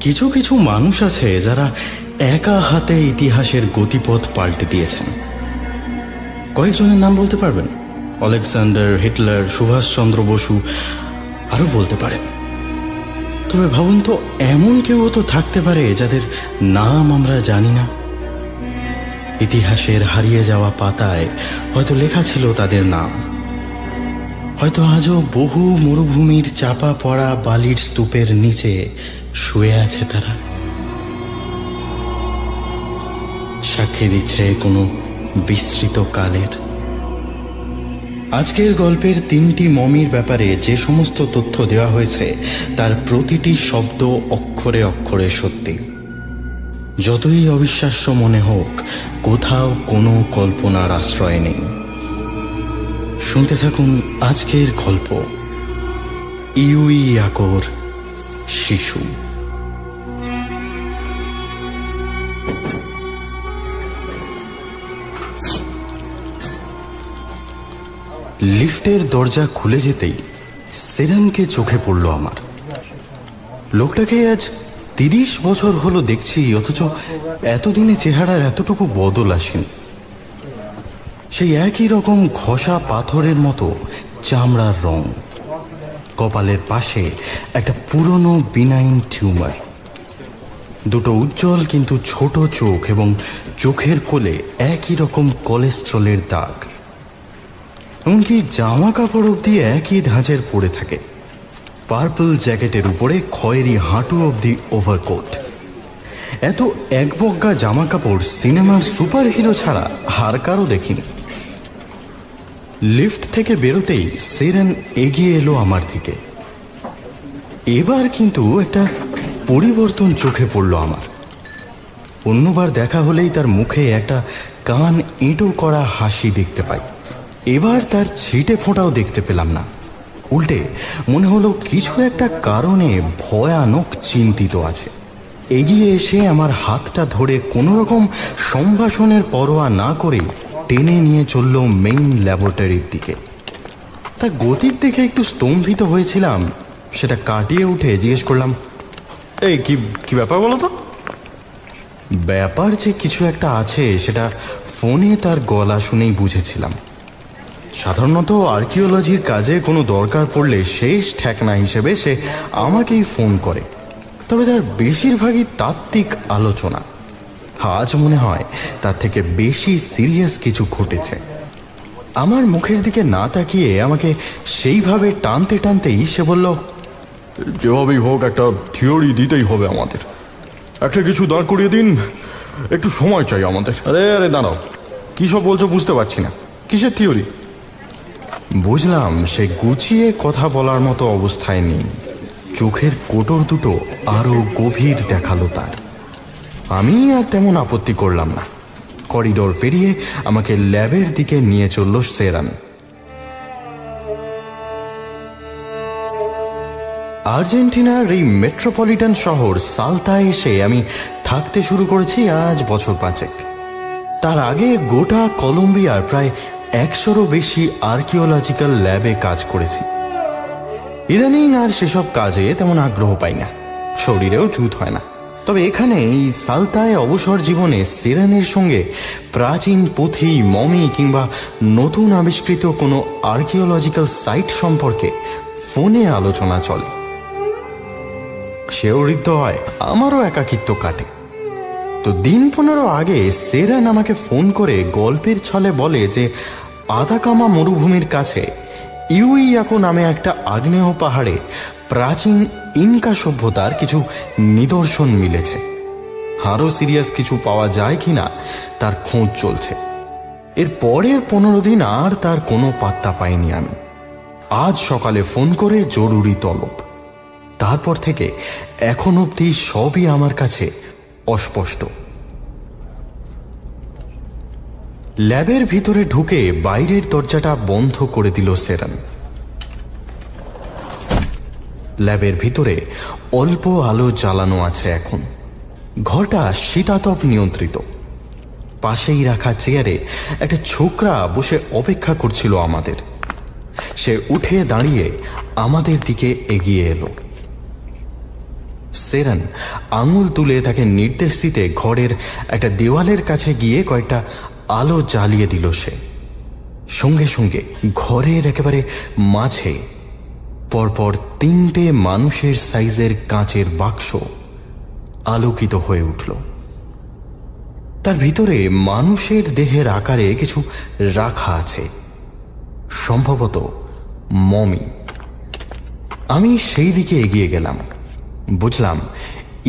কিছু কিছু মানুষ আছে যারা একা হাতে ইতিহাসের গতিপথ পাল্টে দিয়েছেন। কয়েকজনের নাম বলতে পারবেন? আলেকজান্ডার, হিটলার, সুভাষচন্দ্র বসু, আরও বলতে পারেন। তবে ভাবুন তো, এমন কেউ তো থাকতে পারে যাদের নাম আমরা জানি না। ইতিহাসের হারিয়ে যাওয়া পাতায় হয়তো লেখা ছিল তাদের নাম। হয়তো আজও বহু মরুভূমির চাপা পড়া বালির স্তূপের নিচে শুয়ে আছে তারা, সাক্ষী দিচ্ছে কোনো বিস্মৃত কালের। আজকের গল্পের 3টি মমির ব্যাপারে যে সমস্ত তথ্য দেওয়া হয়েছে তার প্রতিটি শব্দ অক্ষরে অক্ষরে সত্যি। যতই অবিশ্বাস্য মনে হোক, কোথাও কোনো কল্পনার আশ্রয় নেই। শুনতে থাকুন আজকের গল্প, ইউইয়াকোর শিশু। লিফটের দরজা খুলে যেতেই সেরেনকে চোখে পড়ল আমার। লোকটাকে আজ 30 বছর হলো দেখছি, অথচ এতদিনে চেহারার এতটুকু বদল আসেনি। সেই একই রকম ঘষা পাথরের মতো চামড়ার রং, কপালের পাশে একটা পুরনো বিনাইন টিউমার, দুটো উজ্জ্বল কিন্তু ছোট চোখ এবং চোখের কোলে একই রকম কোলেস্ট্রলের দাগ। এমনকি জামা কাপড় অবধি একই ধাঁচের পরে থাকে, পার্পল জ্যাকেটের উপরে খয়েরি হাঁটু অবধি ওভারকোট। এত একবজ্ঞা জামা কাপড় সিনেমার সুপার হিরো ছাড়া আর কারো দেখিনি। লিফট থেকে বেরোতেই সেরেন এগিয়ে এলো আমার দিকে। এবার কিন্তু একটা পরিবর্তন চোখে পড়ল আমার। অন্যবার দেখা হলেই তার মুখে একটা কান এঁটো করা হাসি দেখতে পাই, এবার তার ছিটে ফোঁটাও দেখতে পেলাম না। উল্টে মনে হলো কিছু একটা কারণে ভয়ানক চিন্তিত আছে। এগিয়ে এসে আমার হাতটা ধরে কোনো রকম সম্ভাষণের পরোয়া না করে টেনে নিয়ে চলল মেইন ল্যাবরেটরির দিকে। তার গতিক দেখে একটু স্তম্ভিত হয়েছিলাম, সেটা কাটিয়ে উঠে জিজ্ঞেস করলাম, এই কি ব্যাপার বলো তো? ব্যাপার যে কিছু একটা আছে সেটা ফোনে তার গলা শুনেই বুঝেছিলাম। সাধারণত আর্কিওলজির কাজে কোনো দরকার পড়লে শেষ ঠেকনা হিসেবে সে আমাকেই ফোন করে, তবে তার বেশিরভাগই তাত্ত্বিক আলোচনা। আজ মনে হয় তার থেকে বেশি সিরিয়াস কিছু ঘটেছে। আমার মুখের দিকে না তাকিয়ে আমাকে সেইভাবে টানতে টানতেই সে বলল, যেভাবেই হোক একটা থিওরি দিতেই হবে আমাদের, একটা কিছু দাঁড় করিয়ে দিন, একটু সময় চাই আমাদের। আরে দাঁড়াও, কী সব বলছো বুঝতে পারছি না, কিসের থিওরি? বুঝলাম সে গুছিয়ে কথা বলার মতো অবস্থায় নেই। চোখের কোটর দুটো আরও গভীর দেখালো তার। আমি আর তেমন আপত্তি করলাম না। করিডোর পেরিয়ে আমাকে ল্যাবের দিকে নিয়ে চলল সেরান। আর্জেন্টিনার এই মেট্রোপলিটন শহর সালতায় এসে আমি থাকতে শুরু করেছি আজ বছর 5। তার আগে গোটা কলম্বিয়ার প্রায় 100রও বেশি আর্কিওলজিক্যাল ল্যাবে কাজ করেছি। ইদানিং আর সেসব কাজে তেমন আগ্রহ পাই না, শরীরেও জুত হয় না। তবে এখানে এই সালতায় অবসর জীবনে সেরানের সঙ্গে প্রাচীন পুঁথি, মমি কিংবা নতুন আবিষ্কৃত কোনো আর্কিওলজিক্যাল সাইট সম্পর্কে ফোনে আলোচনা চলে। সেও ঋদ্ধ হয়, আমারও একাকিত্ব কাটে। তো দিন 15 আগে সেরান আমাকে ফোন করে গল্পের ছলে বলে যে আতাকামা মরুভূমির কাছে ইউইয়াকো নামে একটা আগ্নেয় পাহাড়ে প্রাচীন ইনকা সভ্যতার কিছু নিদর্শন মিলেছে। আরও সিরিয়াস কিছু পাওয়া যায় কিনা তার খোঁজ চলছে। এর পরের 15 দিন আর তার কোনো পাত্তা পাইনি আমি। আজ সকালে ফোন করে জরুরি তলব। তারপর থেকে এখন অবধি সবই আমার কাছে অস্পষ্ট। ল্যাবের ভিতরে ঢুকে বাইরের দরজাটা বন্ধ করে দিল সেরান। ল্যাবের ভিতরে অল্প আলো জ্বালানো আছে এখন। ঘরটা শীতাতপ নিয়ন্ত্রিত। পাশেই রাখা চেয়ারে একটা ছোকরা বসে অপেক্ষা করছিল আমাদের। সে উঠে দাঁড়িয়ে আমাদের দিকে এগিয়ে এলো। সেরান আঙুল তুলে তাকে নির্দেশ দিতে ঘরের একটা দেওয়ালের কাছে গিয়ে কয়েকটা আলো জ্বালিয়ে দিল সে। সঙ্গে সঙ্গে ঘরের একেবারে মাঝে পরপর 3টে মানুষের সাইজের কাঁচের বাক্স আলোকিত হয়ে উঠল। তার ভিতরে মানুষের দেহের আকারে কিছু রাখা আছে, সম্ভবত মমি। আমি সেই দিকে এগিয়ে গেলাম। বুঝলাম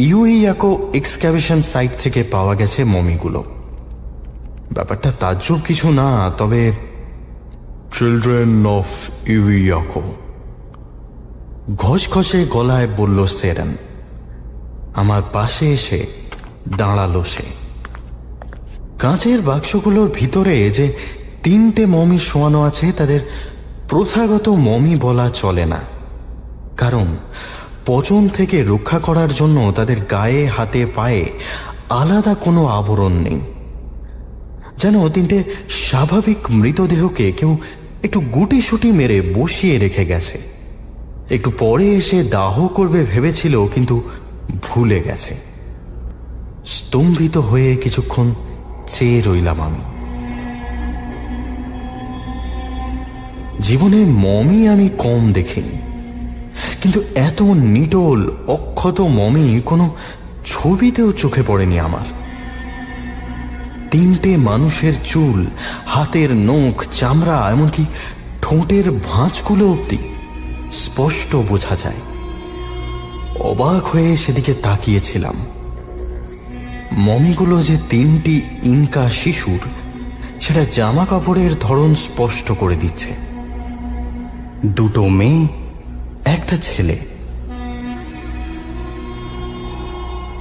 ইউইয়াকো এক্সক্যাভেশন সাইট থেকে পাওয়া গেছে মমিগুলো। ব্যাপারটা তাজ্জব কিছু না, তবে চিলড্রেন অফ ইউইয়াকো, ঘষঘষে গলায় বলল সেরান। আমার পাশে এসে দাঁড়ালো সে। কাঁচের বাক্সগুলোর ভিতরে যে 3টে মমি শোয়ানো আছে তাদের প্রথাগত মমি বলা চলে না, কারণ পচন থেকে রক্ষা করার জন্য তাদের গায়ে হাতে পায়ে আলাদা কোনো আবরণ নেই। যেন 3টে স্বাভাবিক মৃতদেহকে কেউ একটু গুটিসুটি মেরে বসিয়ে রেখে গেছে। একটু পরে এসে দাহ করবে ভেবেছিল, কিন্তু ভুলে গেছে। স্তম্ভিত হয়ে কিছুক্ষণ চেয়ে রইলাম আমি। জীবনে মমি আমি কম দেখিনি, কিন্তু এত নিটোল অক্ষত মমি কোনো ছবিতেও চোখে পড়েনি আমার। 3টে মানুষের চুল, হাতের নখ, চামড়া, এমনকি ঠোঁটের ভাঁজগুলো অবধি স্পষ্ট বোঝা যায়। অবাক হয়ে সেদিকে তাকিয়েছিলাম। মমিগুলো যে 3টি ইনকা শিশুর, সেটা জামা কাপড়ের ধরন স্পষ্ট করে দিচ্ছে। 2টো মেয়ে, একটা ছেলে।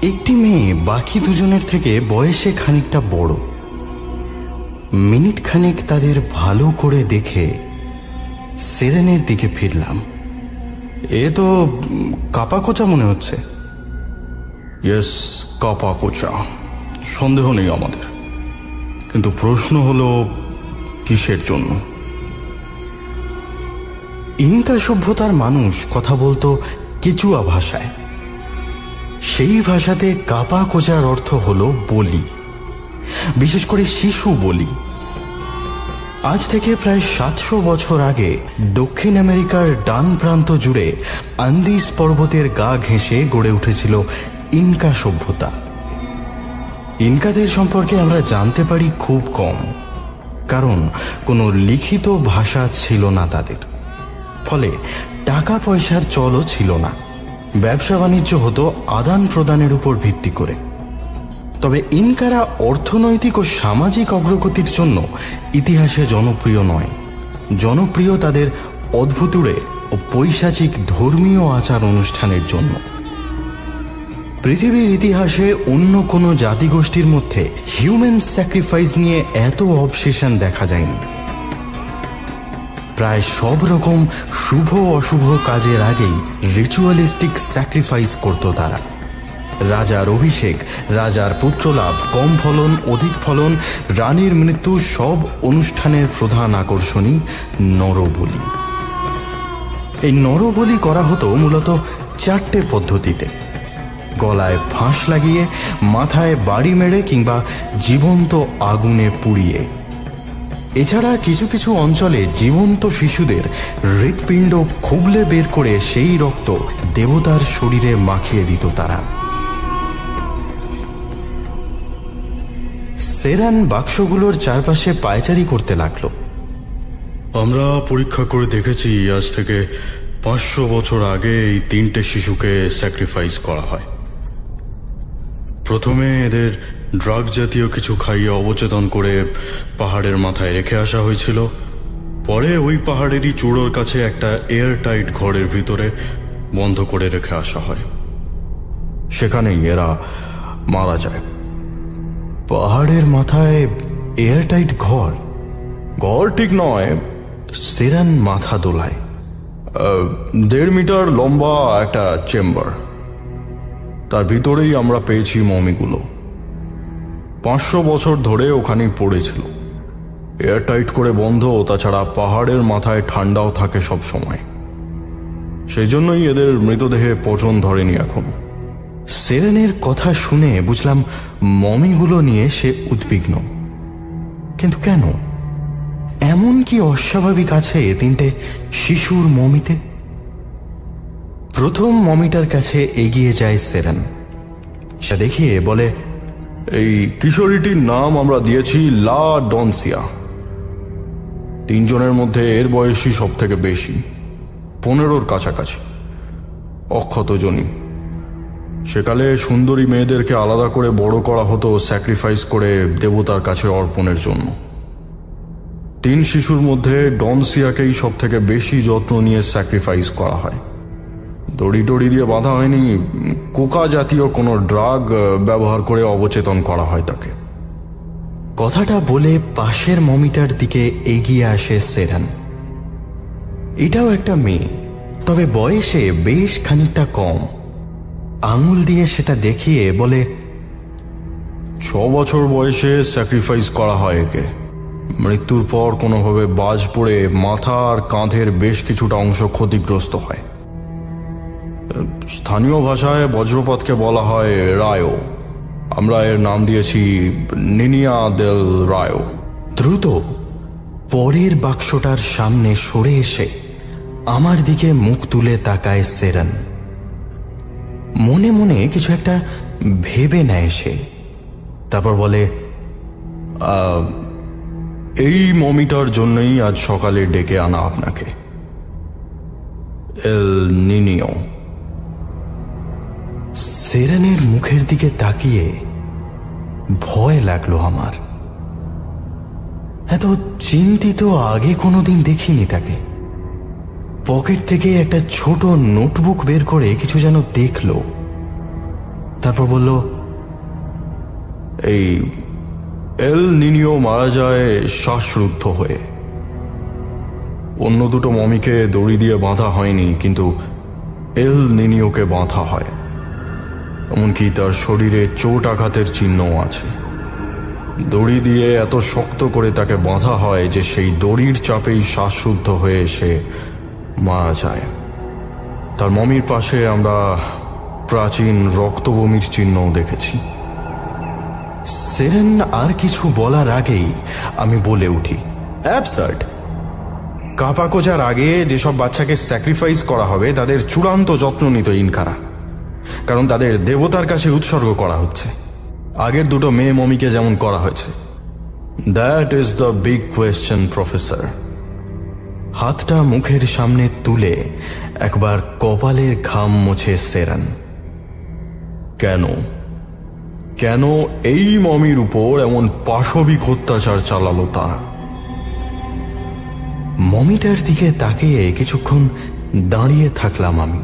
একটি মেয়ে বাকি দুজনের থেকে বয়সে খানিকটা বড়। মিনিট খানিক তাদের ভালো করে দেখে সেরেনের দিকে ফিরলাম। এ তো কাপাকোচা মনে হচ্ছে। ইয়েস, কাপাকোচা, সন্দেহ নেই আমাদের। কিন্তু প্রশ্ন হলো কিসের জন্য? ইনকা সভ্যতার মানুষ কথা বলতো কেচুয়া ভাষায়। সেই ভাষাতে কাপাকোচার অর্থ হলো বলি, বিশেষ করে শিশু বলি। আজ থেকে প্রায় 700 বছর আগে দক্ষিণ আমেরিকার ডান প্রান্ত জুড়ে আন্দিজ পর্বতের গা ঘেঁষে গড়ে উঠেছিল ইনকা সভ্যতা। ইনকাদের সম্পর্কে আমরা জানতে পারি খুব কম, কারণ কোনো লিখিত ভাষা ছিল না তাদের। ফলে টাকা পয়সার চলও ছিল না। ব্যবসা বাণিজ্য হতো আদান প্রদানের উপর ভিত্তি করে। তবে ইনকারা অর্থনৈতিক ও সামাজিক অগ্রগতির জন্য ইতিহাসে জনপ্রিয় নয়। জনপ্রিয় তাদের অদ্ভুতুড়ে ও পৈশাচিক ধর্মীয় আচার অনুষ্ঠানের জন্য। পৃথিবীর ইতিহাসে অন্য কোনো জাতিগোষ্ঠীর মধ্যে হিউম্যান স্যাক্রিফাইস নিয়ে এত অবসেশন দেখা যায়নি। প্রায় সব রকম শুভ অশুভ কাজের আগেই রিচুয়ালিস্টিক স্যাক্রিফাইস করত তারা। রাজার অভিষেক, রাজার পুত্রলাভ, কম ফলন, অধিক ফলন, রানীর মৃত্যু, সব অনুষ্ঠানের প্রধান আকর্ষণই নরবলি। এই নরবলি করা হতো মূলত 4টে পদ্ধতিতে: গলায় ফাঁস লাগিয়ে, মাথায় বাড়ি মেরে, কিংবা জীবন্ত আগুনে পুড়িয়ে। এছাড়া কিছু কিছু অঞ্চলে জীবন্ত শিশুদের হৃৎপিণ্ড খুবলে বের করে সেই রক্ত দেবতার শরীরে মাখিয়ে দিত তারা। সেরান বাক্সগুলোর চারপাশে পায়চারি করতে লাগলো। আমরা পরীক্ষা করে দেখেছি আজ থেকে 500 বছর আগে এই 3টে শিশুকে স্যাক্রিফাইস করা হয়। প্রথমে এদের ড্রাগ জাতীয় কিছু খাইয়ে অবচেতন করে পাহাড়ের মাথায় রেখে আসা হয়েছিল। পরে ওই পাহাড়েরই চূড়োর কাছে একটা এয়ারটাইট ঘরের ভিতরে বন্ধ করে রেখে আসা হয়। সেখানেই এরা মারা যায়। পাহাড়ের মাথায় এয়ারটাইট ঘর? ঘর ঠিক নয়, সেরান মাথা দোলায়। 1.5 মিটার লম্বা একটা চেম্বার, তার ভিতরেই আমরা পেয়েছি মমিগুলো। 500 বছর ধরে ওখানেই পড়েছিল, এয়ারটাইট করে বন্ধ। তাছাড়া পাহাড়ের মাথায় ঠান্ডাও থাকে সব সময়, সেই জন্যই এদের মৃতদেহে পচন ধরেনি এখনো। সেরেনের কথা শুনে বুঝলাম মমিগুলো নিয়ে সে উদ্বিগ্ন। কিন্তু কেন? এমন কি অস্বাভাবিক আছে তিনটে শিশুর মমিতে? প্রথম মমিটার কাছে এগিয়ে যায় সেরেন। সে দেখিয়ে বলে, এই কিশোরীটির নাম আমরা দিয়েছি লা ডনসিয়া। 3 জনের মধ্যে এর বয়সই সব থেকে বেশি, 15-র কাছাকাছি, অক্ষতজনী। সেকালে সুন্দরী মেয়েদেরকে আলাদা করে বড় করা হতো স্যাক্রিফাইস করে দেবতার কাছে অর্পণের জন্য। 3 শিশুর মধ্যে ডনসিয়াকেই সব থেকে বেশি যত্ন নিয়ে স্যাক্রিফাইস করা হয়। দড়ি টড়ি দিয়ে বাঁধা হয়নি, কোকা জাতীয় কোনো ড্রাগ ব্যবহার করে অবচেতন করা হয় তাকে। কথাটা বলে পাশের মমিটার দিকে এগিয়ে আসে সেরেন। এটাও একটা মেয়ে, তবে বয়সে বেশ খানিকটা কম। আঙুল দিয়ে সেটা দেখিয়ে বলে, 6 বছর বয়সে স্যাক্রিফাইস করা হয় একে। মৃত্যুর পর কোনোভাবে বাজ পড়ে মাথা আর কাঁধের বেশ কিছুটা অংশ ক্ষতিগ্রস্ত হয়। স্থানীয় ভাষায় বজ্রপাতকে বলা হয় রায়ো। আমরা এর নাম দিয়েছি নিনিয়া দেল রায়ো। দ্রুত পরের বাক্সটার সামনে সরে এসে আমার দিকে মুখ তুলে তাকায় সেরেন। মনে মনে কিছু একটা ভেবে নেয় সে। তারপর বলে, এই মমিটার জন্যই আজ সকালে ডেকে আনা আপনাকে। এল নিনিও। সেরেনের মুখের দিকে তাকিয়ে ভয় লাগলো আমার। এত চিন্তিত আগে কোনোদিন দেখিনি তাকে। পকেট থেকে একটা ছোট নোটবুক বের করে কিছু যেন দেখলো। তারপর বলল, এই এল নিনিও মারা যায় শ্বাসরুদ্ধ হয়ে। অন্য 2 মমিকে দড়ি দিয়ে বাঁধা হয়নি, কিন্তু এল নিনিওকে বাঁধা হয়। এমনকি তার শরীরে চোট আঘাতের চিহ্নও আছে। দড়ি দিয়ে এত শক্ত করে তাকে বাঁধা হয় যে সেই দড়ির চাপেই শ্বাসরুদ্ধ হয়ে এসে মারা যায়। তার মমির পাশে আমরা প্রাচীন রক্তবমির চিহ্নও দেখেছি। সেরেন আর কিছু বলার আগেই আমি বলে উঠি, অ্যাবসার্ড! কাপা কোজার আগে যেসব বাচ্চাকে স্যাক্রিফাইস করা হবে তাদের চূড়ান্ত যত্ন নিত ইনকারা, কারণ তাদের দেবতার কাছে উৎসর্গ করা হচ্ছে, আগের 2 মেয়ে মমিকে যেমন করা হয়েছে। That is the big question, professor. হাতটা মুখের সামনে তুলে একবার কপালের ঘাম মুছে সেরেন। কেন কেন এই মমির উপর এমন পাশবিক অত্যাচার চালালো তারা? মমিটার দিকে তাকিয়ে কিছুক্ষণ দাঁড়িয়ে থাকলাম আমি।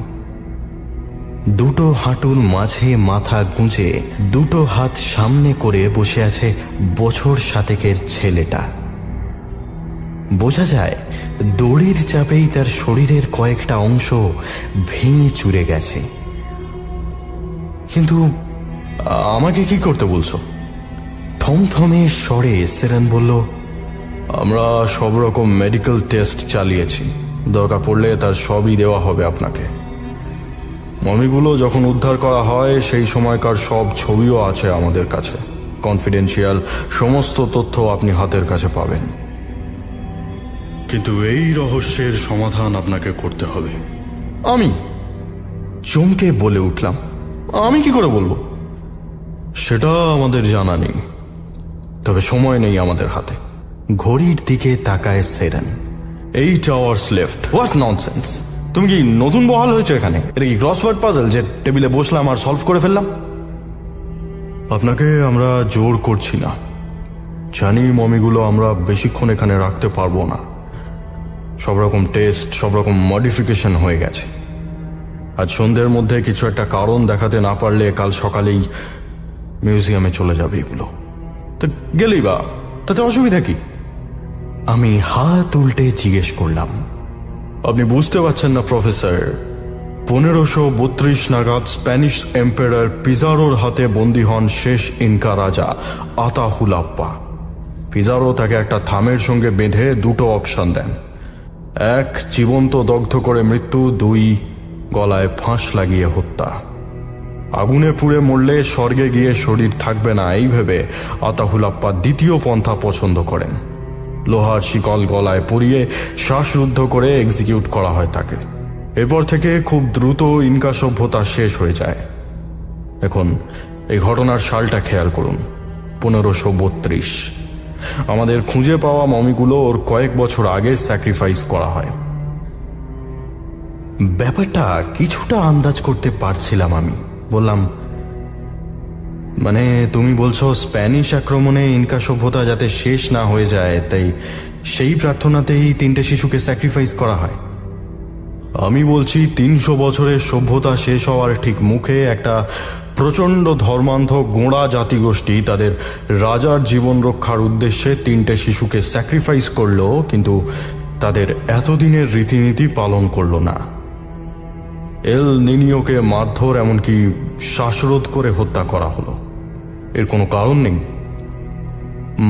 2 হাঁটুর মাঝে মাথা গুঁজে 2 হাত সামনে করে বসে আছে বছর 7-এর ছেলেটা। বোঝা যায় দড়ির চাপেই তার শরীরের কয়েকটা অংশ ভেঙে চুরে গেছে। কিন্তু আমাকে কি করতে বলছো? থমথমে স্বরে সেরেন বলল, আমরা সব রকম মেডিকেল টেস্ট চালিয়েছি, দরকার পড়লে তার সবই দেওয়া হবে আপনাকে। মমিগুলো যখন উদ্ধার করা হয় সেই সময়কার সব ছবিও আছে আমাদের কাছে। কনফিডেন্সিয়াল সমস্ত তথ্য আপনি হাতের কাছে পাবেন। কিন্তু এই রহস্যের সমাধান আপনাকে করতে হবে। আমি চমকে বলে উঠলাম, আমি কি করে বলবো? সেটা আমাদের জানা নেই, তবে সময় নেই আমাদের হাতে। ঘড়ির দিকে তাকায় serene. 8 hours left। What nonsense! তুমি কি নতুন বহাল হয়েছে এখানে? এটা কি ক্রসওয়ার্ড পাজল যে টেবিলে বসলাম আর সলভ করে ফেললাম? আপনাকে আমরা জোর করছি না। জানি মমিগুলো আমরা বেশিক্ষণ এখানে রাখতে পারবো না। সব রকম টেস্ট, সব রকম মডিফিকেশন হয়ে গেছে। আজ সন্ধ্যের মধ্যে কিছু একটা কারণ দেখাতে না পারলে কাল সকালেই মিউজিয়ামে চলে যাবে এগুলো। তো গেলেই বা, তাতে অসুবিধা কি? আমি হাত উল্টে জিজ্ঞেস করলাম। আপনি বুঝতে পারছেন না প্রফেসর, 1532 নাগাদ স্প্যানিশ এম্পায়ার পিজারোর হাতে বন্দী হন শেষ ইনকা রাজা আতাহুলাপ্পা। পিজারো তাকে একটা থামের সঙ্গে বেঁধে 2 অপশন দেন। 1, জীবন্ত দগ্ধ করে মৃত্যু, 2, গলায় ফাঁস লাগিয়ে হত্যা। আগুনে পুড়ে মরলে স্বর্গে গিয়ে শরীর থাকবে না এই ভেবে আতাহুলাপ্পা দ্বিতীয় পন্থা পছন্দ করেন। লোহার শিকল গলায় পরিয়ে শ্বাসরুদ্ধ করে এক্সিকিউট করা হয় তাকে। এরপর থেকে খুব দ্রুত ইনকা সভ্যতা শেষ হয়ে যায়। এখন এই ঘটনার সালটা খেয়াল করুন, 1532। আমাদের খুঁজে পাওয়া মমিগুলো ওর কয়েক বছর আগে স্যাক্রিফাইস করা হয়। ব্যাপারটা কিছুটা আন্দাজ করতে পারছিলাম। আমি বললাম, মানে তুমি বলছো স্প্যানিশ আক্রমণে ইনকা সভ্যতা যাতে শেষ না হয়ে যায় তাই সেই প্রার্থনাতেই 3টে শিশুকে স্যাক্রিফাইস করা হয়? আমি বলছি 300 বছরের সভ্যতা শেষ হওয়ার ঠিক মুখে একটা প্রচণ্ড ধর্মান্ধ গোঁড়া জাতিগোষ্ঠী তাদের রাজার জীবন রক্ষার উদ্দেশ্যে 3টে শিশুকে স্যাক্রিফাইস করলো, কিন্তু তাদের এতদিনের রীতিনীতি পালন করলো না। এল নিনিওকে মারধর এমনকি শ্বাসরোধ করে হত্যা করা হলো। এর কোনো কারণ নেই।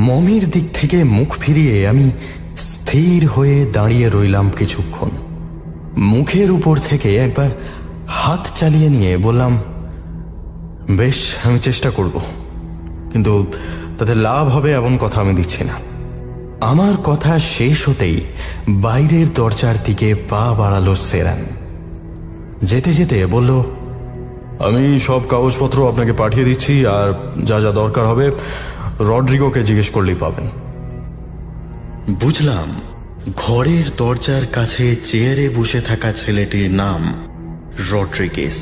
মমির দিক থেকে মুখ ফিরিয়ে আমি স্থির হয়ে দাঁড়িয়ে রইলাম কিছুক্ষণ। মুখের উপর থেকে একবার হাত চালিয়ে নিয়ে বললাম, বেশ, আমি চেষ্টা করব, কিন্তু তাতে লাভ হবে এমন কথা আমি দিচ্ছি না। আমার কথা শেষ হতেই বাইরের দরজার দিকে পা বাড়ালো সেরান। যেতে যেতে বলল, আমি সব কাগজপত্র আপনাকে পাঠিয়ে দিচ্ছি, আর যা যা দরকার হবে রড্রিগোকে জিজ্ঞেস করলেই পাবেন। বুঝলাম ঘরের দরজার কাছে চেয়ারে বসে থাকা ছেলেটির নাম রড্রিগেজ।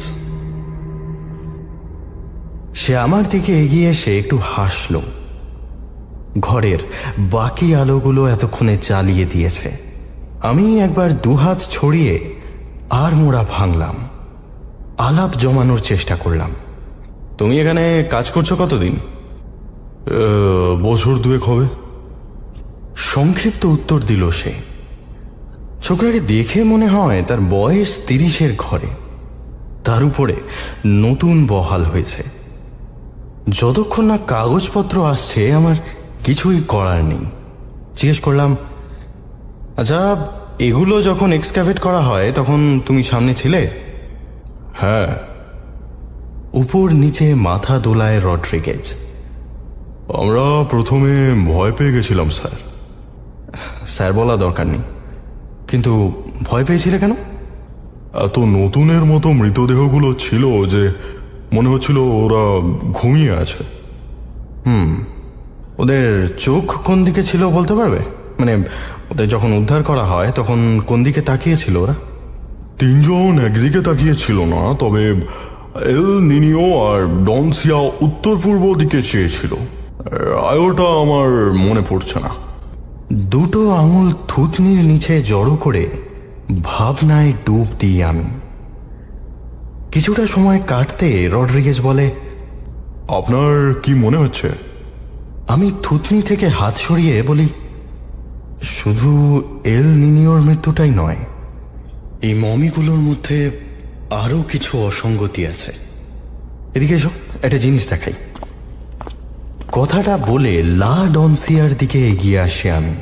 সে আমার দিকে এগিয়ে এসে একটু হাসল। ঘরের বাকি আলোগুলো এতক্ষণে জ্বালিয়ে দিয়েছে। আমি একবার দুহাত ছড়িয়ে আর মোড়া ভাঙলাম, আলাপ জমানোর চেষ্টা করলাম। তুমি এখানে কাজ করছো কতদিন? বছর 2 হবে। সংক্ষিপ্ত উত্তর দিল সে। ছোকরাকে দেখে মনে হয় তার বয়স 30-এর ঘরে। তার উপরে নতুন বহাল হয়েছে। যতক্ষণ না কাগজপত্র আসছে আমার কিছুই করার নেই। জিজ্ঞেস করলাম, আচ্ছা, এগুলো যখন এক্সক্যাভেট করা হয় তখন তুমি সামনে ছিলে? হ্যাঁ। উপর নিচে মাথা দোলায় রড্রিগেজ। আমরা প্রথমে ভয় পেয়ে গেছিলাম স্যার। স্যার বলা দরকার নেই, কিন্তু ভয় পেয়েছিলে কেন? এত নতুনের মতো মৃতদেহগুলো ছিল যে মনে হচ্ছিল ওরা ঘুমিয়ে আছে। ওদের চোখ কোন দিকে ছিল বলতে পারবে? মানে ওদের যখন উদ্ধার করা হয় তখন কোন দিকে তাকিয়েছিল ওরা? 3 জন একদিকে তাকিয়েছিল না, তবে এল নিনিও আর ডনসিয়া উত্তর পূর্ব দিকে চেয়েছিল। আয়োটা আমার মনে পড়ছে না। দুটো আঙুল থুতনির নিচে জড়ো করে ভাবনায় ডুব দিই আমি। কিছুটা সময় কাটতে রড্রিগেজ বলে, আপনার কি মনে হচ্ছে? আমি থুতনি থেকে হাত সরিয়ে বলি, শুধু এল নিনিওর মৃত্যুটাই নয়, এই মমিগুলোর মধ্যে আরো কিছু অসঙ্গতি আছে। এদিকে এসো, একটা জিনিস দেখাই। কথাটা বলে লা ডনসিয়ার দিকে এগিয়ে আসে আমি।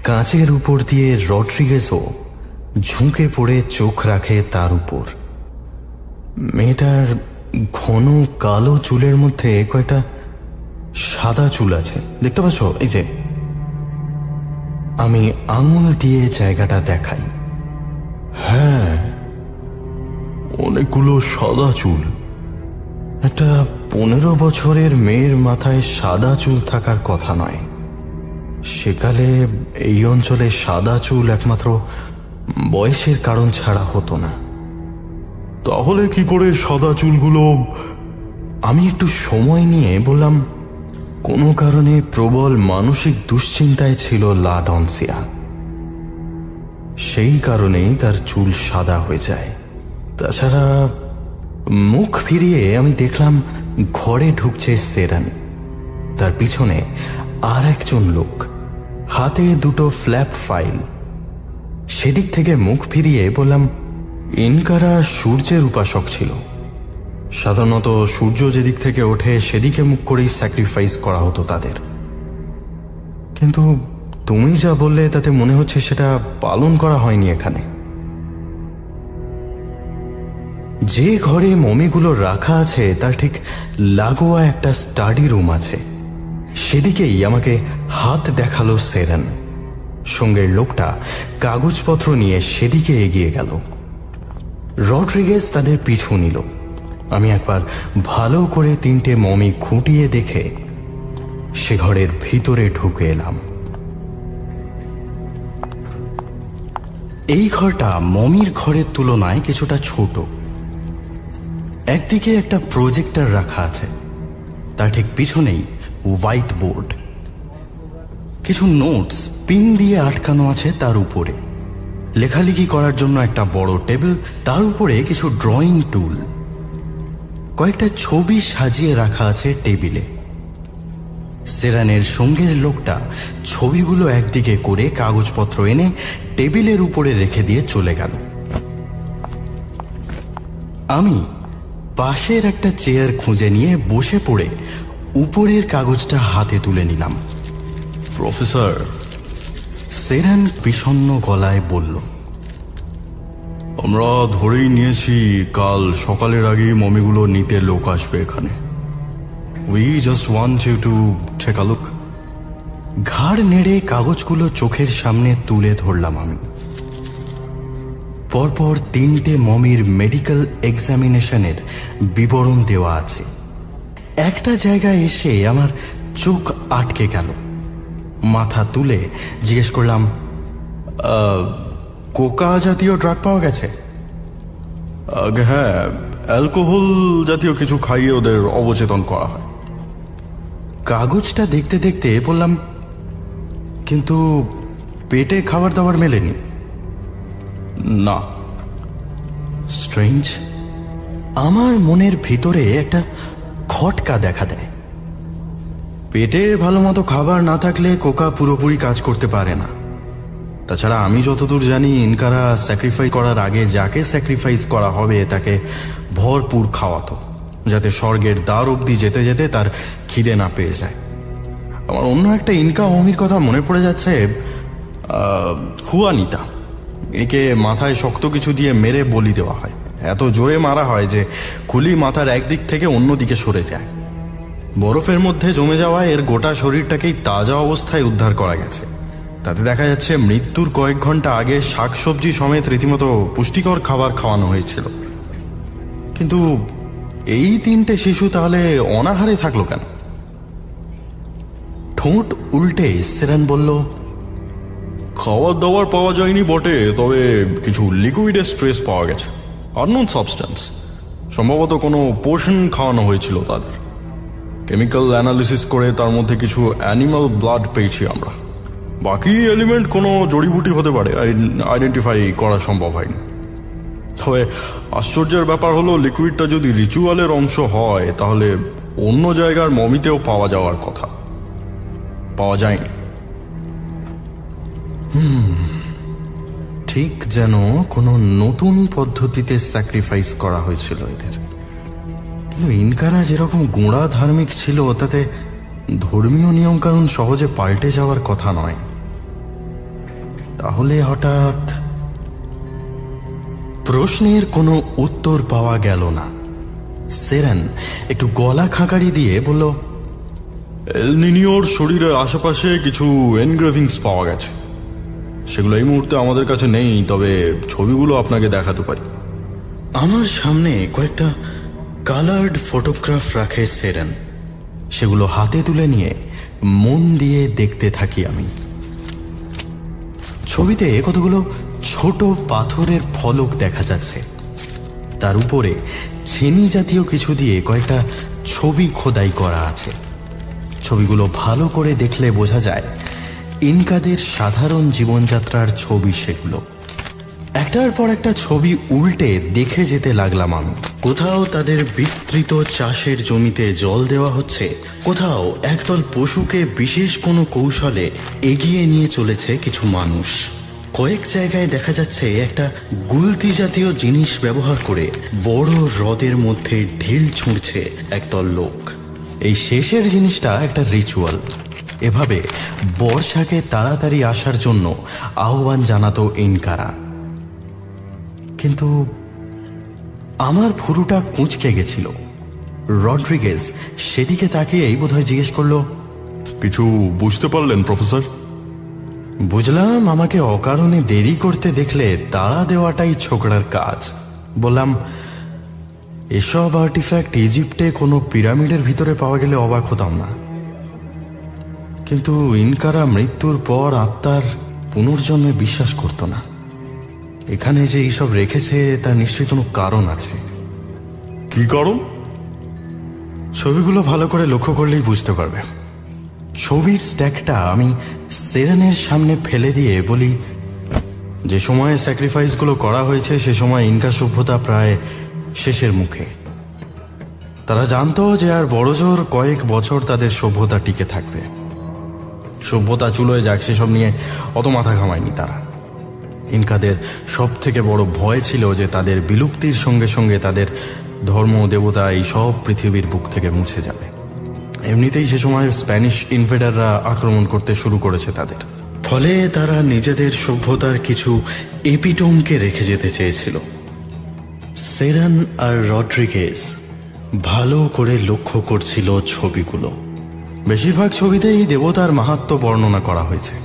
কাঁচের উপর দিয়ে রড্রিগেজও ঝুঁকে পড়ে চোখ রাখে তার উপর। মেয়েটার ঘন কালো চুলের মধ্যে কয়েকটা সাদা চুল আছে, দেখতে পাচ্ছ? এই যে। আমি আঙুল দিয়ে জায়গাটা দেখাই। হ্যাঁ, অনেকগুলো সাদা চুল। একটা 15 বছরের মেয়ের মাথায় সাদা চুল থাকার কথা নয়। সেকালে এই অঞ্চলে সাদা চুল একমাত্র বয়সের কারণ ছাড়া হতো না। তাহলে কি করে সাদা চুলগুলো? আমি একটু সময় নিয়ে বললাম, কোনো কারণে প্রবল মানসিক দুশ্চিন্তায় ছিল লা ডনসিয়া। সেই কারণেই তার চুল সাদা হয়ে যায়। তাছাড়া মুখ ফিরিয়ে আমি দেখলাম ঘরে ঢুকছে সেরান। তার পিছনে আর একজন লোক, হাতে দুটো ফ্ল্যাপ ফাইল। সেদিক থেকে মুখ ফিরিয়ে বললাম, ইনকারা সূর্যের উপাসক ছিল। সাধারণত সূর্য যেদিক থেকে ওঠে সেদিকে মুখ করেই স্যাক্রিফাইস করা হতো তাদের। কিন্তু তুমি যা বললে তাতে মনে হচ্ছে সেটা পালন করা হয়নি এখানে। যে ঘরে মমিগুলো রাখা আছে তার ঠিক লাগোয়া একটা স্টাডি রুম আছে। সেদিকেই আমাকে হাত দেখালো সেরেন। সঙ্গের লোকটা কাগজপত্র নিয়ে সেদিকে এগিয়ে গেল। রড্রিগেজ তাদের পিছু নিল। আমি একবার ভালো করে 3টে মমি খুঁটিয়ে দেখে সে ঘরের ভিতরে ঢুকে এলাম। এই ঘরটা মমির ঘরের তুলনায় কিছুটা ছোট। একদিকে একটা প্রজেক্টর রাখা আছে, তার ঠিক পিছনেই হোয়াইট বোর্ড। কিছু নোটস পিন দিয়ে আটকানো আছে তার উপরে। লেখালেখি করার জন্য একটা বড় টেবিল, তার উপরে কিছু ড্রয়িং টুল। কয়েকটা ছবি সাজিয়ে রাখা আছে টেবিলে। সেরানের সঙ্গের লোকটা ছবিগুলো একদিকে করে কাগজপত্র এনে টেবিলের উপরে রেখে দিয়ে চলে গেল। আমি পাশের একটা চেয়ার খুঁজে নিয়ে বসে পড়ে উপরের কাগজটা হাতে তুলে নিলাম। প্রফেসর, সেরান বিষণ্ণ গলায় বলল, আমরা ধরেই নিয়েছি কাল সকালের আগেই মমিগুলো নিতে লোক আসবে এখানে। We just want you to take a look. ঘাড় নেড়ে কাগজগুলো চোখের সামনে তুলে ধরলাম আমি। পরপর 3টে মমির মেডিকেল এক্সামিনেশনের বিবরণ দেওয়া আছে। একটা জায়গায় এসে আমার চোখ আটকে গেল। মাথা তুলে জিজ্ঞেস করলাম, কোকা জাতীয় ড্রাগ পাওয়া গেছে? হ্যাঁ, অ্যালকোহল জাতীয় কিছু খাইয়ে ওদের অবচেতন করা হয়। কাগজটা দেখতে দেখতে বললাম, কিন্তু পেটে খাবার দাবার মেলেনি? না। স্ট্রেঞ্জ। আমার মনের ভিতরে একটা খটকা দেখা দেয়। পেটে ভালো মতো খাবার না থাকলে কোকা পুরোপুরি কাজ করতে পারে না। তাছাড়া আমি যতদূর জানি, ইনকারা স্যাক্রিফাইস করার আগে যাকে স্যাক্রিফাইস করা হবে তাকে ভরপুর খাওয়াতো, যাতে স্বর্গের দ্বার অবধি যেতে যেতে তার খিদে না পেয়ে যায়। আমার অন্য একটা ইনকা মমির কথা মনে পড়ে যাচ্ছে, হুয়ানিতা। একে মাথায় শক্ত কিছু দিয়ে মেরে বলি দেওয়া হয়। এত জোরে মারা হয় যে খুলি মাথার একদিক থেকে অন্য দিকে সরে যায়। বরফের মধ্যে জমে যাওয়া এর গোটা শরীরটাকেই তাজা অবস্থায় উদ্ধার করা গেছে। তাতে দেখা যাচ্ছে মৃত্যুর কয়েক ঘন্টা আগে শাকসবজি সমেত রীতিমতো পুষ্টিকর খাবার খাওয়ানো হয়েছিল। কিন্তু এই 3টে শিশু তাহলে অনাহারে থাকলো কেন? ঠোঁট উল্টে সেরান বলল, খাবার দাবার পাওয়া যায়নি বটে, তবে কিছু লিকুইডের স্ট্রেস পাওয়া গেছে, আননোন সাবস্টেন্স। সম্ভবত কোনো পোষণ খাওয়ানো হয়েছিল তাদের। কেমিক্যাল অ্যানালিসিস করে তার মধ্যে কিছু অ্যানিমাল ব্লাড পেয়েছি আমরা। বাকি এলিমেন্ট কোনো জড়িবুটি হতে পারে, আইডেন্টিফাই করা সম্ভব হয়নি। তবে আশ্চর্যের ব্যাপার হলো, লিকুইডটা যদি রিচুয়ালের অংশ হয় তাহলে অন্য জায়গার মমিতেও পাওয়া যাওয়ার কথা, পাওয়া যায়নি। ঠিক যেন কোনো নতুন পদ্ধতিতে স্যাক্রিফাইস করা হয়েছিল এদের। কিন্তু ইনকারা যেরকম গোঁড়া ধার্মিক ছিল, তাতে ধর্মীয় নিয়মকানুন সহজে পাল্টে যাওয়ার কথা নয়। তাহলে হঠাৎ? প্রশ্নের কোনো উত্তর পাওয়া গেল না। সেরেন একটু গলা খাঁকারি দিয়ে বলল, এল নিনিওর শরীরের আশেপাশে কিছু এনগ্রেভিংস পাওয়া গেছে। সেগুলো এই মুহূর্তে আমাদের কাছে নেই, তবে ছবিগুলো আপনাকে দেখাতে পারি। আমার সামনে কয়েকটা কালার্ড ফটোগ্রাফ রাখে সেরেন। সেগুলো হাতে তুলে নিয়ে মন দিয়ে দেখতে থাকি আমি। ছবিতে কতগুলো ছোট পাথরের ফলক দেখা যাচ্ছে। তার উপরে ছেনি জাতীয় কিছু দিয়ে কয়েকটা ছবি খোদাই করা আছে। ছবিগুলো ভালো করে দেখলে বোঝা যায় ইনকাদের সাধারণ জীবনযাত্রার ছবি সেগুলো। একটার পর একটা ছবি উল্টে দেখে যেতে লাগলাম আমি। কোথাও তাদের বিস্তৃত চাষের জমিতে জল দেওয়া হচ্ছে, কোথাও একদল পশুকে বিশেষ কোনো কৌশলে এগিয়ে নিয়ে চলেছে কিছু মানুষ। কয়েক জায়গায় দেখা যাচ্ছে একটা গুলতি জাতীয় জিনিস ব্যবহার করে বড় হ্রদের মধ্যে ঢিল ছুঁড়ছে একদল লোক। এই শেষের জিনিসটা একটা রিচুয়াল। এভাবে বর্ষাকে তাড়াতাড়ি আসার জন্য আহ্বান জানাতো ইনকারা। কিন্তু আমার ভুরুটা কুঁচকে গেছিল। রড্রিগেজ সেদিকে তাকিয়েই বোধহয় জিজ্ঞেস করলো, কিছু বুঝতে পারলেন প্রফেসর? বুঝলাম আমাকে অকারণে দেরি করতে দেখলে তাড়া দেওয়াটাই ছোকরার কাজ। বললাম, এসব আর্টিফ্যাক্ট ইজিপ্টে কোনো পিরামিডের ভিতরে পাওয়া গেলে অবাক হতাম না, কিন্তু ইনকারা মৃত্যুর পর আত্মার পুনর্জন্মে বিশ্বাস করত না। এখানে যে এইসব রেখেছে তার নিশ্চয়ই কোনো কারণ আছে। কি কারণ? ছবিগুলো ভালো করে লক্ষ্য করলেই বুঝতে পারবে। ছবির স্ট্যাকটা আমি সেরেনের সামনে ফেলে দিয়ে বলি, যে সময়ে স্যাক্রিফাইসগুলো করা হয়েছে সে সময় ইনকা সভ্যতা প্রায় শেষের মুখে। তারা জানতো যে আর বড়জোর কয়েক বছর তাদের সভ্যতা টিকে থাকবে। সভ্যতা চুলোয় যাক সেসব নিয়ে অত মাথা ঘামায়নি তারা। ইনকাদের সব থেকে বড় ভয় ছিল যে তাদের বিলুপ্তির সঙ্গে সঙ্গে তাদের ধর্ম দেবতা এই সব পৃথিবীর বুক থেকে মুছে যাবে। এমনিতেই সে সময় স্প্যানিশ ইনভেডাররা আক্রমণ করতে শুরু করেছে তাদের, ফলে তারা নিজেদের সভ্যতার কিছু এপিটোমকে রেখে যেতে চেয়েছিল। সেরেন আর রড্রিগেজ ভালো করে লক্ষ্য করছিল ছবিগুলো। বেশিরভাগ ছবিতেই দেবতার মাহাত্ম্য বর্ণনা করা হয়েছে,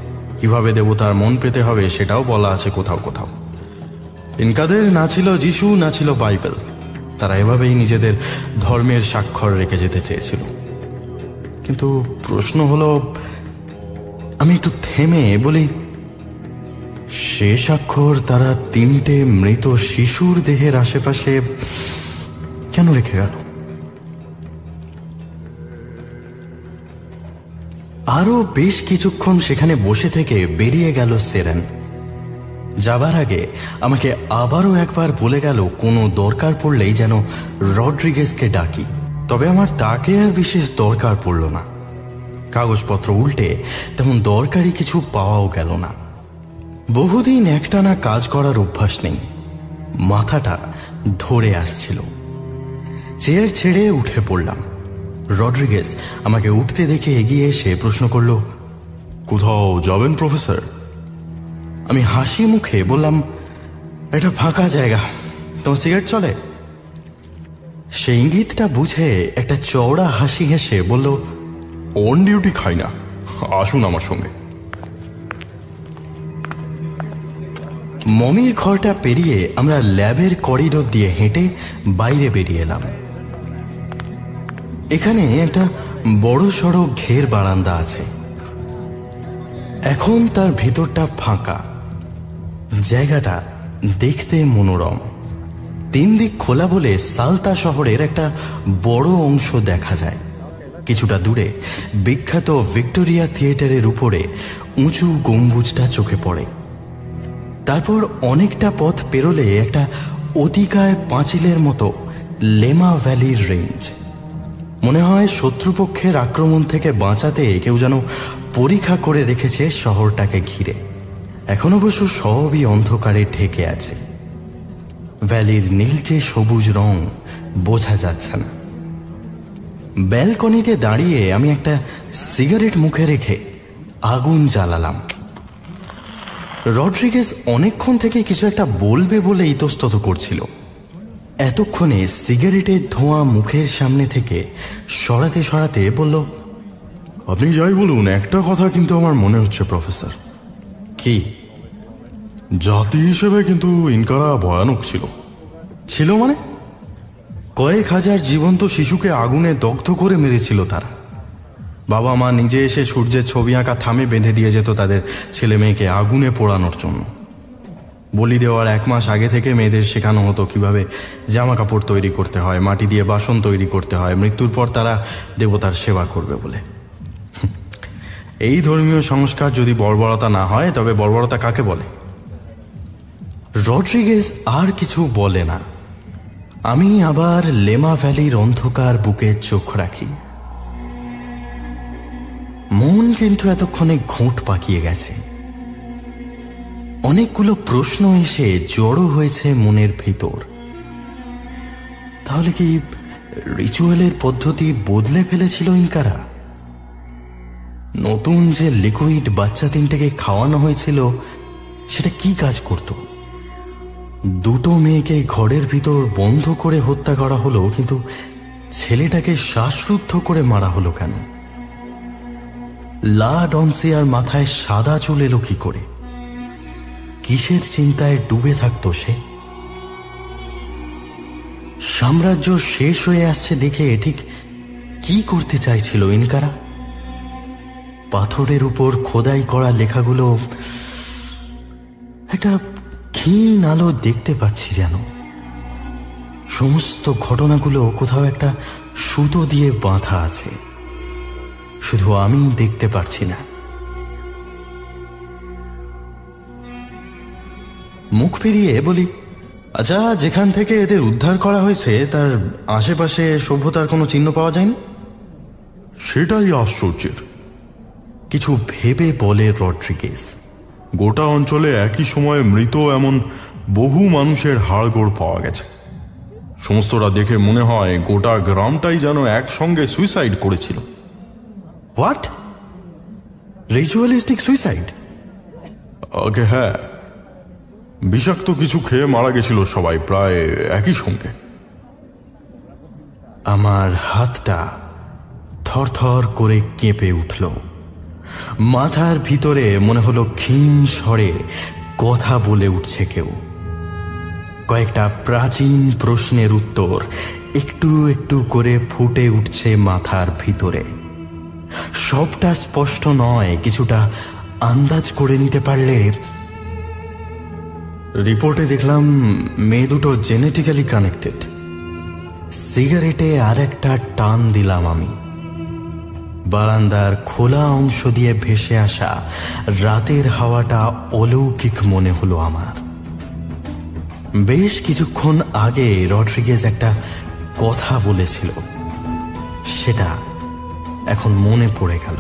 কিভাবে দেবতার মন পেতে হবে সেটাও বলা আছে কোথাও কোথাও। ইনকাদের না ছিল যিশু, না ছিল বাইবেল। তারা এভাবেই নিজেদের ধর্মের স্বাক্ষর রেখে যেতে চেয়েছিল। কিন্তু প্রশ্ন হলো, আমি একটু থেমে বলি, সে স্বাক্ষর তারা 3টে মৃত শিশুর দেহের আশেপাশে কেন রেখে গেল? আরো বেশ কিছুক্ষণ সেখানে বসে থেকে বেরিয়ে গেল সেরেন। যাবার আগে আমাকে আবারও একবার বলে গেল কোনো দরকার পড়লেই যেন রড্রিগেজকে ডাকি। তবে আমার তাকে আর বিশেষ দরকার পড়ল না। কাগজপত্র উল্টে তেমন দরকারি কিছু পাওয়াও গেল না। বহুদিন একটানা কাজ করার অভ্যাস নেই, মাথাটা ধরে আসছিল। চেয়ার ছেড়ে উঠে পড়লাম। রড্রিগেজ আমাকে উঠতে দেখে এগিয়ে এসে প্রশ্ন করল, কোথাও যাবেন প্রফেসর? আমি হাসি মুখে বললাম, এটা ফাঁকা জায়গা, তোমার সিগারেট চলে? সে ইঙ্গিতটা বুঝে একটা চওড়া হাসি হেসে বলল, অন ডিউটি খাই না, আসুন আমার সঙ্গে। মমির ঘরটা পেরিয়ে আমরা ল্যাবের করিডোর দিয়ে হেঁটে বাইরে বেরিয়ে এলাম। এখানে একটা বড় সড়ো ঘের বারান্দা আছে। এখন তার ভিতরটা ফাঁকা। জায়গাটা দেখতে মনোরম। 3 দিক খোলা বলে সালতা শহরের একটা বড় অংশ দেখা যায়। কিছুটা দূরে বিখ্যাত ভিক্টোরিয়া থিয়েটারের উপরে উঁচু গম্বুজটা চোখে পড়ে। তারপর অনেকটা পথ পেরোলে একটা অতিকায় পাঁচিলের মতো লেমা ভ্যালির রেঞ্জ। মনে হয় শত্রুপক্ষের আক্রমণ থেকে বাঁচাতে কেউ যেন পরীক্ষা করে রেখেছে শহরটাকে ঘিরে। এখন অবশ্য সবই অন্ধকারে ঢেকে আছে। ভ্যালির নীলচে সবুজ রং বোঝা যাচ্ছে না। ব্যালকনিতে দাঁড়িয়ে আমি একটা সিগারেট মুখে রেখে আগুন জ্বালালাম। রড্রিগেজ অনেকক্ষণ থেকে কিছু একটা বলবে বলে ইতস্তত করছিল। এতক্ষণে সিগারেটের ধোঁয়া মুখের সামনে থেকে সরাতে সরাতে বলল, আপনি যাই বলুন, একটা কথা কিন্তু আমার মনে হচ্ছে প্রফেসর। কি? জাতি হিসেবে কিন্তু ইনকারা ভয়ানক ছিল। ছিল মানে? কয়েক হাজার জীবন্ত শিশুকে আগুনে দগ্ধ করে মেরেছিল তারা। বাবা মা নিজে এসে সূর্যের ছবি আঁকা থামে বেঁধে দিয়ে যেত তাদের ছেলে মেয়েকে আগুনে পোড়ানোর জন্য। বলি দেওয়ার 1 মাস আগে থেকে মেয়েদের শেখানো হতো কিভাবে জামা কাপড় তৈরি করতে হয়, মাটি দিয়ে বাসন তৈরি করতে হয়, মৃত্যুর পর তারা দেবতার সেবা করবে বলে। এই ধর্মীয় সংস্কার যদি বর্বরতা না হয় তবে বর্বরতা কাকে বলে? রড্রিগেজ আর কিছু বলে না। আমি আবার লেমা ভ্যালির অন্ধকার বুকে চোখ রাখি। মন কিন্তু এতক্ষণে ঘোঁট পাকিয়ে গেছে। অনেকগুলো প্রশ্ন এসে জড়ো হয়েছে মনের ভিতর। তাহলে কি রিচুয়ালের পদ্ধতি বদলে ফেলেছিল ইনকারা? নতুন যে লিকুইড বাচ্চা 3টেকে খাওয়ানো হয়েছিল সেটা কি কাজ করত? দুটো মেয়েকে ঘরের ভিতর বন্ধ করে হত্যা করা হলো, কিন্তু ছেলেটাকে শ্বাসরুদ্ধ করে মারা হলো কেন? লা ডনসিয়ার মাথায় সাদা চুল এলো কি করে? কিসের চিন্তায় ডুবে থাকতো সে? সাম্রাজ্য শেষ হয়ে আসছে দেখে ঠিক কি করতে চাইছিল ইনকারা? পাথরের উপর খোদাই করা লেখাগুলো একটা ক্ষীণ আলো দেখতে পাচ্ছি যেন। সমস্ত ঘটনাগুলো কোথাও একটা সুতো দিয়ে বাঁধা আছে, শুধু আমি দেখতে পারছি না। মুখ ফিরিয়ে বলি, আচ্ছা, যেখান থেকে এদের উদ্ধার করা হয়েছে তার আশেপাশে সভ্যতার কোনো চিহ্ন পাওয়া যায়নি? সেটাই আশ্চর্যের। কিছু ভেবে বলে রড্রিগেজ। গোটা অঞ্চলে একই সময়ে মৃত এমন বহু মানুষের হাড়গোড় পাওয়া গেছে। সমস্তটা দেখে মনে হয় গোটা গ্রামটাই যেন একসঙ্গে সুইসাইড করেছিল। হোয়াট? Ritualistic suicide? আগে হ্যাঁ, বিষাক্ত কিছু খেয়ে মারা গেছিল সবাই প্রায় একই সঙ্গে। আমার হাতটা থরথর করে কেঁপে উঠল। মাথার ভিতরে মনে হলো ক্ষীণ স্বরে কথা বলে উঠছে কেউ। কয়েকটা প্রাচীন প্রশ্নের উত্তর একটু একটু করে ফুটে উঠছে মাথার ভিতরে। সবটা স্পষ্ট নয়, কিছুটা আন্দাজ করে নিতে পারলে। রিপোর্টে দেখলাম মেয়ে দুটো জেনেটিক্যালি কানেক্টেড। সিগারেটে আর একটা টান দিলাম আমি। বারান্দার খোলা অংশ দিয়ে ভেসে আসা রাতের হাওয়াটা অলৌকিক মনে হলো আমার। বেশ কিছুক্ষণ আগে রড্রিগেজ একটা কথা বলেছিল, সেটা এখন মনে পড়ে গেল।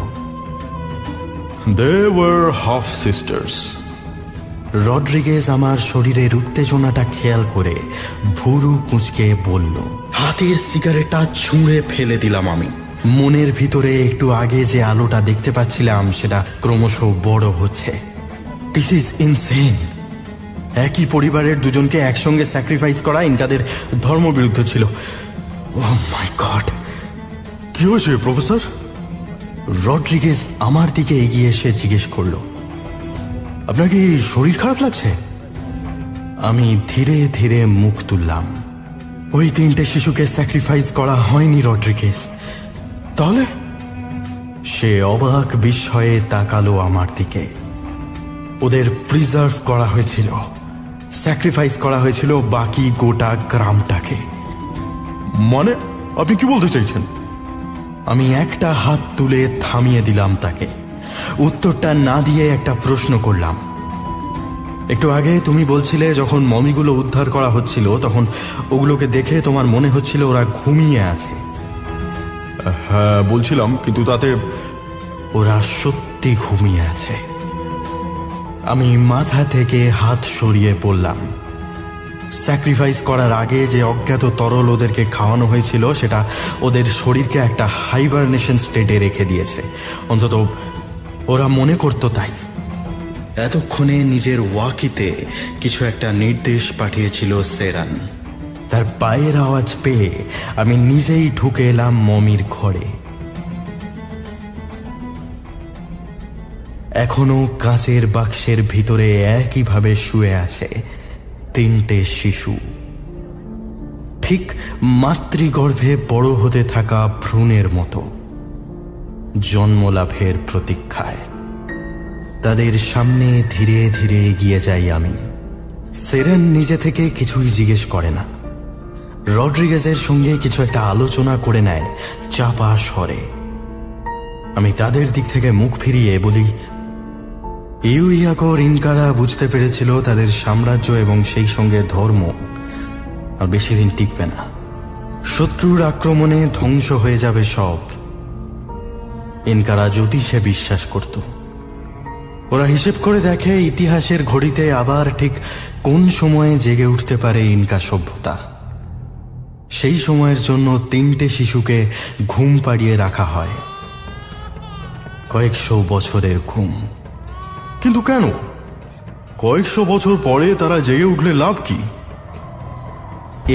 They were half sisters. Rodriguez আমার শরীরের উত্তেজনাটা খেয়াল করে ভুরু কুঁচকে বলল। হাতের সিগারেটটা ছুঁড়ে ফেলে দিলাম আমি। মনের ভিতরে একটু আগে যে আলোটা দেখতে পাচ্ছিলাম সেটা ক্রমশ বড় হচ্ছে। This is insane. একই পরিবারের দুজনকে একসঙ্গে স্যাক্রিফাইস করা ইনকাদের ধর্মবিরুদ্ধ ছিল। ওহ মাই গড! কি হয়েছে প্রফেসর? রড্রিগেজ আমার দিকে এগিয়ে এসে জিজ্ঞেস করল, আপনার কি শরীর খারাপ লাগছে? আমি ধীরে ধীরে মুখ তুললাম। ওই 3টে শিশুকে স্যাক্রিফাইস করা হয়নি রড্রিগেজ। তাহলে? সে অবাক বিস্ময়ে তাকালো আমার দিকে। ওদের প্রিজার্ভ করা হয়েছিল, স্যাক্রিফাইস করা হয়েছিল বাকি গোটা গ্রামটাকে। মানে আপনি কি বলতে চাইছেন? আমি একটা হাত তুলে থামিয়ে দিলাম তাকে। উত্তরটা না দিয়ে একটা প্রশ্ন করলাম। একটু আগে তুমি বলছিলে যখন মমিগুলো উদ্ধার করা হচ্ছিল তখন ওগুলোকে দেখে তোমার মনে হচ্ছিল ওরা ঘুমিয়ে আছে। হ্যাঁ বলছিলাম, কিন্তু তাতে ওরা সত্যি ঘুমিয়ে আছে। আমি মাথা থেকে হাত সরিয়ে বললাম, স্যাক্রিফাইস করার আগে যে অজ্ঞাত তরল ওদেরকে খাওয়ানো হয়েছিল সেটা ওদের শরীরকে একটা হাইবারনেশন স্টেটে রেখে দিয়েছে। অন্তত ওরা মনে করতো তাই। এতক্ষণে নিজের ওয়াকিতে কিছু একটা নির্দেশ পাঠিয়েছিল সেরান। তার পায়ের আওয়াজ পেয়ে আমি নিজেই ঢুকে এলাম মমির ঘরে। এখনো কাঁচের বাক্সের ভিতরে একইভাবে শুয়ে আছে 3টে শিশু, ঠিক মাতৃগর্ভে বড় হতে থাকা ভ্রূণের মতো, জন্মলাভের প্রতীক্ষায়। তাদের সামনে ধীরে ধীরে এগিয়ে যাই আমি। সেরেন নিজে থেকে কিছুই জিজ্ঞেস করে না। রড্রিগেজের সঙ্গে কিছু একটা আলোচনা করে নেয় চাপা স্বরে। আমি তাদের দিক থেকে মুখ ফিরিয়ে বলি, ইউইয়াকোর ইনকারা বুঝতে পেরেছিল তাদের সাম্রাজ্য এবং সেই সঙ্গে ধর্ম আর বেশি দিন টিকবে না। শত্রুর আক্রমণে ধ্বংস হয়ে যাবে সব। ইনকারা জ্যোতিষে বিশ্বাস করত। ওরা হিসেব করে দেখে ইতিহাসের ঘড়িতে আবার ঠিক কোন সময়ে জেগে উঠতে পারে ইনকা সভ্যতা। সেই সময়ের জন্য 3টে শিশুকে ঘুম পাড়িয়ে রাখা হয়, কয়েকশো বছরের ঘুম। কিন্তু কেন? কয়েকশো বছর পরে তারা জেগে উঠলে লাভ কি?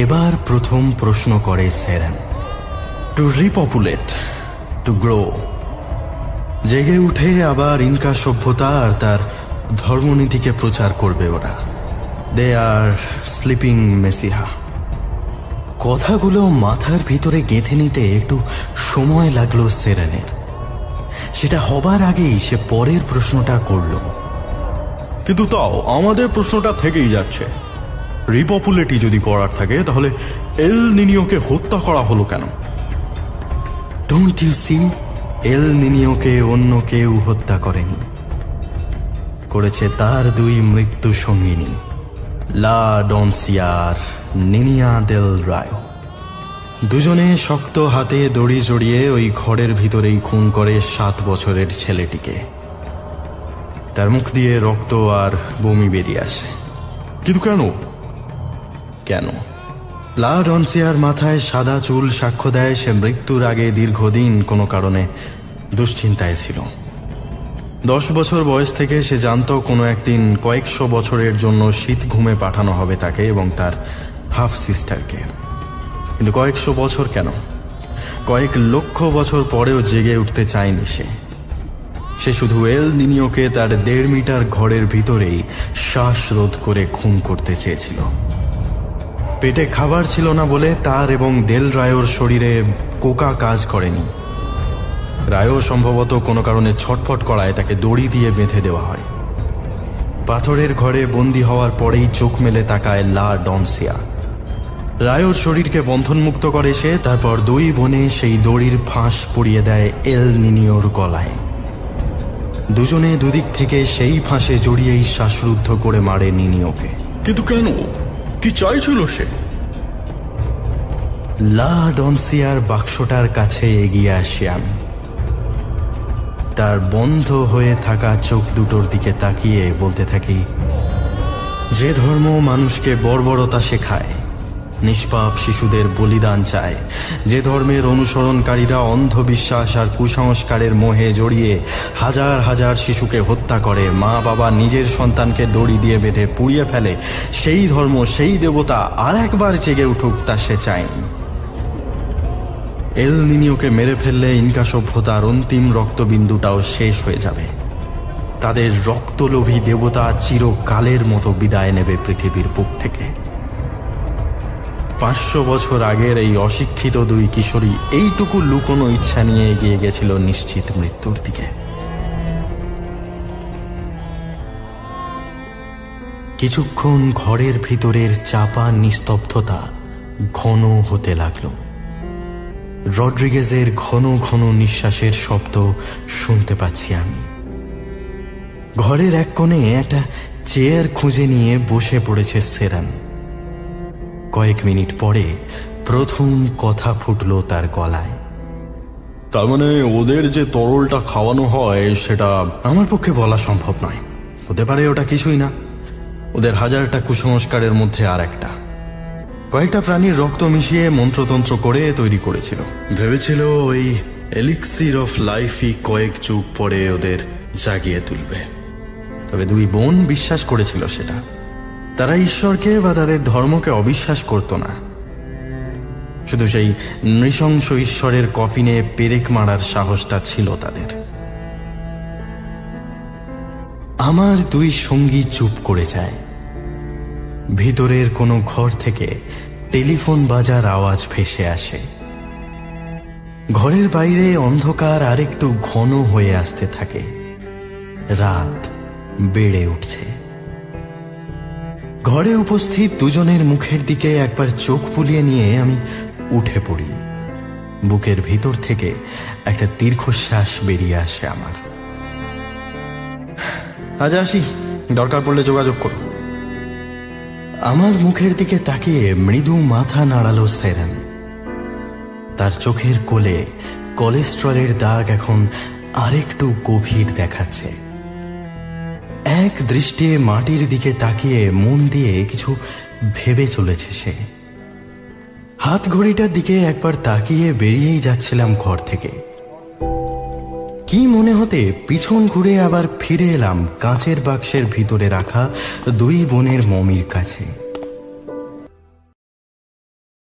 এবার প্রথম প্রশ্ন করে সেরেন। To repopulate, to grow. জেগে উঠে আবার ইনকা সভ্যতা আর তার ধর্মনীতিকে প্রচার করবে ওরা। দে আর স্লিপিং মেসিহা। কথাগুলো মাথার ভিতরে গেঁথে নিতে একটু সময় লাগলো সেরেনের। সেটা হবার আগেই সে পরের প্রশ্নটা করল। কিন্তু তাও আমাদের প্রশ্নটা থেকেই যাচ্ছে, রিপপুলেটই যদি করার থাকে তাহলে এল নিনিওকে হত্যা করা হলো কেন? ডোন্ট ইউ সি, এল নিনিওকে অন্য কেউ হত্যা করেনি, করেছে তার দুই মৃত্যু সঙ্গিনী, লা ডনসিয়ার নিনিয়া দেল রায়ো। দুজনে শক্ত হাতে দড়ি জড়িয়ে ওই ঘরের ভিতরেই খুন করে 7 বছরের ছেলেটিকে। তার মুখ দিয়ে রক্ত আর বমি বেরিয়ে আসে। কিন্তু কেন? কেন? লা ডনসিয়ার মাথায় সাদা চুল সাক্ষ্য দেয় সে মৃত্যুর আগে দীর্ঘদিন কোনো কারণে দুশ্চিন্তায় ছিল। 10 বছর বয়স থেকে সে জানত কোনো একদিন কয়েকশো বছরের জন্য শীত ঘুমে পাঠানো হবে তাকে এবং তার হাফ সিস্টারকে। কিন্তু কয়েকশো বছর কেন, কয়েক লক্ষ বছর পরেও জেগে উঠতে চায়নি সে শুধু এল নিনিওকে তার 1.5 মিটার ঘরের ভিতরেই শ্বাসরোধ করে খুন করতে চেয়েছিল। পেটে খাবার ছিল না বলে তার এবং দেল রায়োর শরীরে কোকা কাজ করেনি। রায়ও সম্ভবত কোনো কারণে ছটফট করায় তাকে দড়ি দিয়ে বেঁধে দেওয়া হয়। পাথরের ঘরে বন্দী হওয়ার পরেই চোখ মেলে তাকায় লা ডনসিয়া। রায়োর শরীরকে বন্ধনমুক্ত করে সে, তারপর 2 বোনে সেই দড়ির ফাঁস পরিয়ে দেয় এল নিনিওর গলায়। দুজনে দুদিক থেকে সেই ফাঁসে জড়িয়েই শ্বাসরুদ্ধ করে মারে নিনিওকে। কিন্তু কেন? কি চাইছিল সে? লা ডনসিয়ার বাক্সটার কাছে এগিয়ে আসি আমি। তার বন্ধ হয়ে থাকা চোখ দুটোর দিকে তাকিয়ে বলতে থাকি, যে ধর্ম মানুষকে বর্বরতা শেখায়, নিষ্পাপ শিশুদের বলিদান চায়, যে ধর্মের অনুসরণকারীরা অন্ধবিশ্বাস আর কুসংস্কারের মোহে জড়িয়ে হাজার হাজার শিশুকে হত্যা করে, মা বাবা নিজের সন্তানকে দড়ি দিয়ে বেঁধে পুড়িয়ে ফেলে, সেই ধর্ম, সেই দেবতা আর একবার জেগে উঠুক তা সে চায়নি। এল নিনিওকে মেরে ফেললে ইনকা সভ্যতার অন্তিম রক্তবিন্দুটাও শেষ হয়ে যাবে। তাদের রক্তলোভী দেবতা চিরকালের মতো বিদায় নেবে পৃথিবীর বুক থেকে। 500 বছর আগের এই অশিক্ষিত 2 কিশোরী এইটুকু লুকোনো ইচ্ছা নিয়ে এগিয়ে গেছিল নিশ্চিত মৃত্যুর দিকে। কিছুক্ষণ ঘরের ভিতরের চাপা নিস্তব্ধতা ঘন হতে লাগলো। রড্রিগেজের ঘন ঘন নিঃশ্বাসের শব্দ শুনতে পাচ্ছি আমি। ঘরের এক কোণে একটা চেয়ার খুঁজে নিয়ে বসে পড়েছে সেরেন। কয়েক মিনিট পরে প্রথম কথা ফুটল তার গলায়। তার মানে ওদের যে তরলটা খাওয়ানো হয় সেটা আমার পক্ষে বলা সম্ভব নয়। হতে পারে ওটা কিছুই না, ওদের হাজারটা কুসংস্কারের মধ্যে আর একটা। কয়েকটা প্রাণীর রক্ত মিশিয়ে মন্ত্রতন্ত্র করে তৈরি করেছিল। ভেবেছিল ওই এলিক্সির অফ লাইফই কয়েক যুগ পরে ওদের জাগিয়ে তুলবে। তবে 2 বোন বিশ্বাস করেছিল সেটা। তারা ঈশ্বরকে বা তাদের ধর্মকে অবিশ্বাস করত না, শুধু সেই নৃশংস ঈশ্বরের কফিনে পেরেক মারার সাহসটা ছিল তাদের। আমার 2 সঙ্গী চুপ করে যায়। ভিতরের কোনো ঘর থেকে টেলিফোন বাজার আওয়াজ ভেসে আসে। ঘরের বাইরে অন্ধকার আরেকটু ঘন হয়ে আসতে থাকে। রাত বেড়ে উঠছে। ঘরে উপস্থিত দুজনের মুখের দিকে একবার চোখ বুলিয়ে নিয়ে আমি উঠে পড়ি। বুকের ভিতর থেকে একটা দীর্ঘশ্বাস বেরিয়ে আসে আমার। আজ আসি, দরকার পড়লে যোগাযোগ করো। আমার মুখের দিকে তাকিয়ে মৃদু মাথা নাড়ালো সেরেন। তার চোখের কোলে কোলেস্টেরলের দাগ এখন আরেকটু গভীর দেখাচ্ছে। এক দৃষ্টে মাটির দিকে তাকিয়ে মন দিয়ে কিছু ভেবে চলেছে সে। হাত ঘড়িটার দিকে একবার তাকিয়ে বেরিয়েই যাচ্ছিলাম ঘর থেকে। কি মনে হতে পিছন ঘুরে আবার ফিরে এলাম কাঁচের বাক্সের ভিতরে রাখা 2 বোনের মমির কাছে।